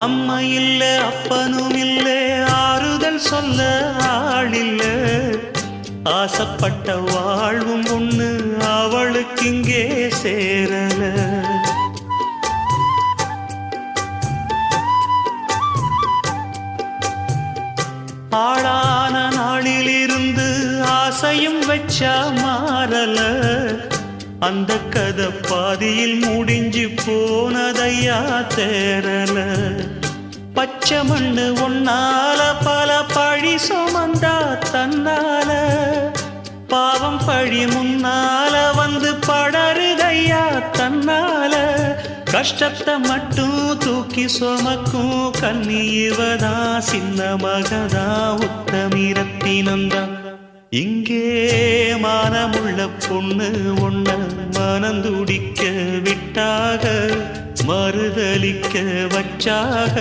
அம்மா இல்ல அப்பனும் இல்ல ஆறுதல் சொல்ல ஆளில்ல ஆசைப்பட்ட வாழ்வும் ஒண்ணு அவளுக்கு இங்கே சேரல ஆளான நாளிலிருந்து ஆசையும் வச்சா மாறல அந்த கதை பாதியில் முடிஞ்சு போனதையா தேரல பச்சை மண்ணு ஒன்னால பல பழி சுமந்தா தன்னால பாவம் பழி முன்னால வந்து படருதையா தன்னால கஷ்டத்தை மட்டும் தூக்கி சுமக்கும் கண்ணி இவதா சின்ன மகதா உத்தமிரத்தினந்தா இங்கே மானமுள்ள பொண்ணு ஒண்ண மனந்துடிக்க விட்டாக மறுதலிக்க வச்சாக